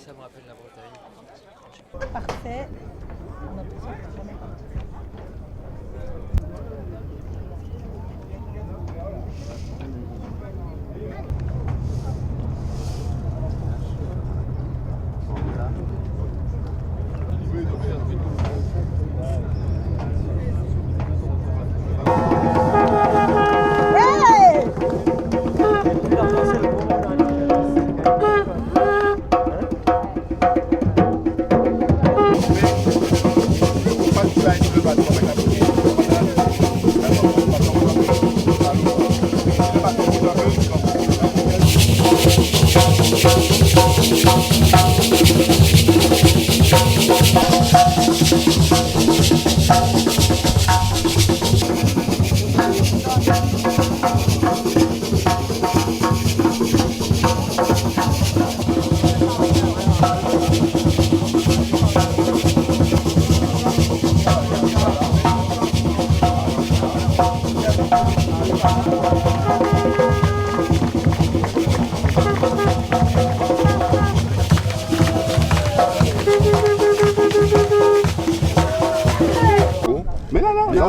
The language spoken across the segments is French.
ça me rappelle la Bretagne. Parfait.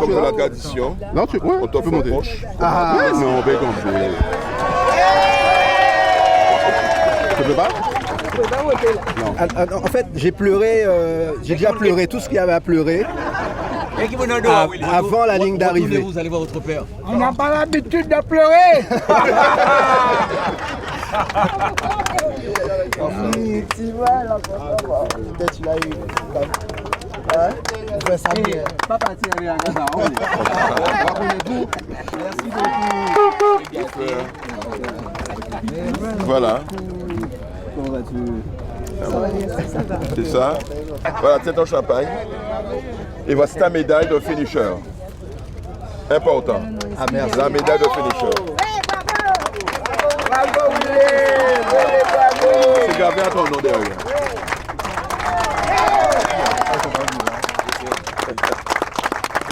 De la tradition. Non, tu on t'offre monter. Ah, ouais, non, ben comme tu peux pas? Non. En fait, j'ai pleuré, j'ai déjà pleuré tout ce qu'il y avait à pleurer avant la ligne d'arrivée. Vous allez voir votre père. On n'a pas l'habitude de pleurer. Tu vois, là, peut-être tu l'as eu. Pas partir avec un gars. Merci beaucoup. Voilà. Comment vas-tu? C'est ça. Voilà, c'est ton champagne. Et voici ta médaille de finisher. Important. Ah, merci. La médaille de finisher. Bravo, C'est gravé à ton nom derrière.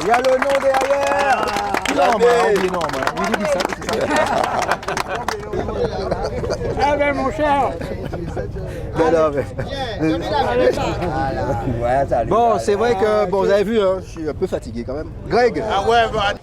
Il y a le nom derrière. Ah ben mon cher. Bon, c'est vrai que, bon, vous avez vu, hein, je suis un peu fatigué quand même. Greg. Ah ouais, bah.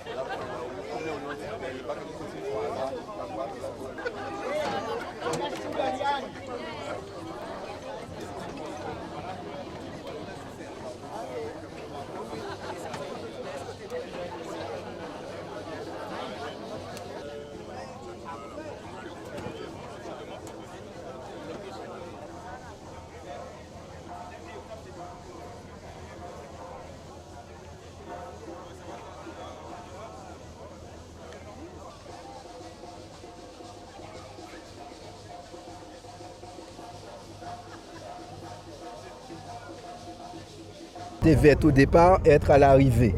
Devait au départ être à l'arrivée.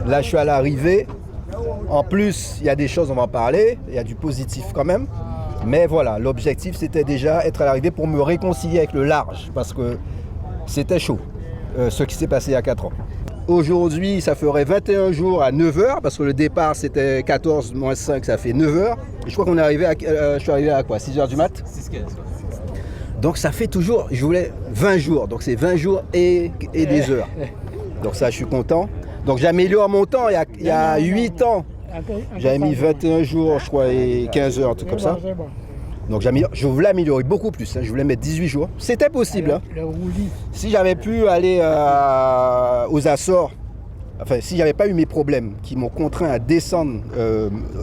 Là, je suis à l'arrivée. En plus, il y a des choses, on va en parler. Il y a du positif quand même. Mais voilà, l'objectif, c'était déjà être à l'arrivée pour me réconcilier avec le large. Parce que c'était chaud, ce qui s'est passé il y a 4 ans. Aujourd'hui, ça ferait 21 jours à 9h. Parce que le départ, c'était 14 moins 5, ça fait 9h. Et je crois qu'on est arrivé à, je suis arrivé à quoi, 6h du mat? 6h15. Donc ça fait toujours, je voulais 20 jours, donc c'est 20 jours et des heures. Donc ça, je suis content. Donc j'améliore mon temps, il y a 8 ans, j'avais mis 21 jours, je crois, et 15 heures, un truc comme ça. Donc je voulais améliorer beaucoup plus, hein. Je voulais mettre 18 jours. C'était possible. Hein. Si j'avais pu aller aux Açores, enfin si j'avais pas eu mes problèmes qui m'ont contraint à descendre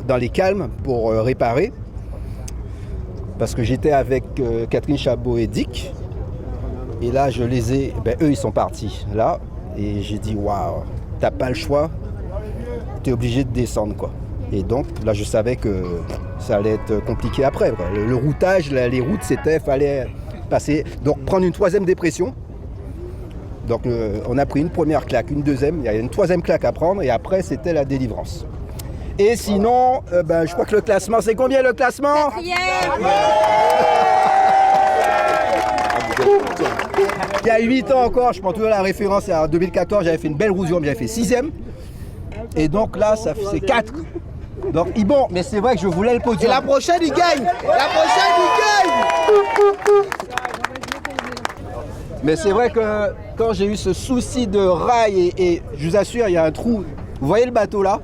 dans les calmes pour réparer, parce que j'étais avec Catherine Chabot et Dick. Et là, je les ai... Ben, eux, ils sont partis là. Et j'ai dit, waouh, t'as pas le choix. T'es obligé de descendre, quoi. Et donc, là, je savais que ça allait être compliqué après. Quoi. Le routage, les routes, fallait passer... Donc, prendre une 3e dépression. Donc, on a pris une première claque, une deuxième. Il y a une 3e claque à prendre. Et après, c'était la délivrance. Et sinon, je crois que le classement, c'est combien le classement? 4e. Il y a 8 ans encore, je prends toujours la référence, en 2014, j'avais fait une belle rousion, j'avais fait 6e. Et donc là, c'est 4. Donc, bon, mais c'est vrai que je voulais le podium. Et la prochaine, il gagne. La prochaine, il gagne. Mais c'est vrai que quand j'ai eu ce souci de rail, et je vous assure, il y a un trou. Vous voyez le bateau là?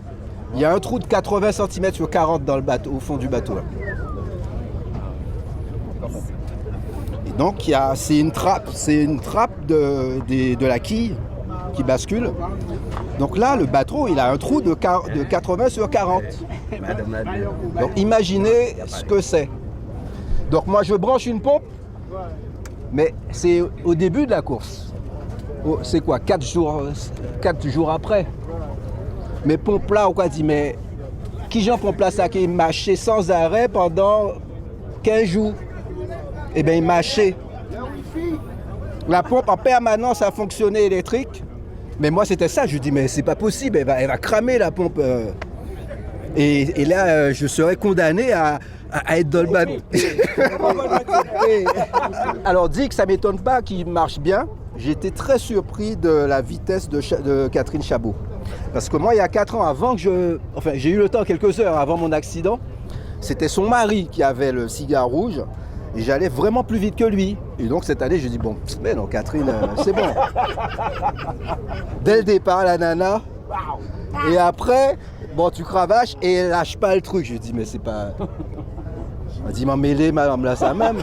Il y a un trou de 80 cm sur 40 dans le bateau, au fond du bateau là. Et donc c'est une trappe de la quille qui bascule. Donc là, le bateau, il a un trou de 80 sur 40. Donc imaginez ce que c'est. Donc moi, je branche une pompe, mais c'est au début de la course. C'est quoi, 4 jours après. Mais pompe là, on dit, mais qui j'en pompe là, ça qui marchait sans arrêt pendant 15 jours. Eh bien, il marchait. La pompe en permanence a fonctionné électrique. Mais moi, c'était ça. Je dis, mais c'est pas possible. Elle va cramer la pompe. Et là, je serais condamné à être dans le bateau. Alors, dis que ça m'étonne pas qu'il marche bien. J'étais très surpris de la vitesse de Catherine Chabot. Parce que moi, il y a 4 ans, avant que j'ai eu le temps, quelques heures avant mon accident, c'était son mari qui avait le cigare rouge. Et j'allais vraiment plus vite que lui. Et donc cette année, je dis bon, mais non, Catherine, c'est bon. Dès le départ, la nana. Et après, bon, tu cravaches et elle lâche pas le truc. Je dis mais c'est pas. Elle dit m'en mêler, madame là, ça même.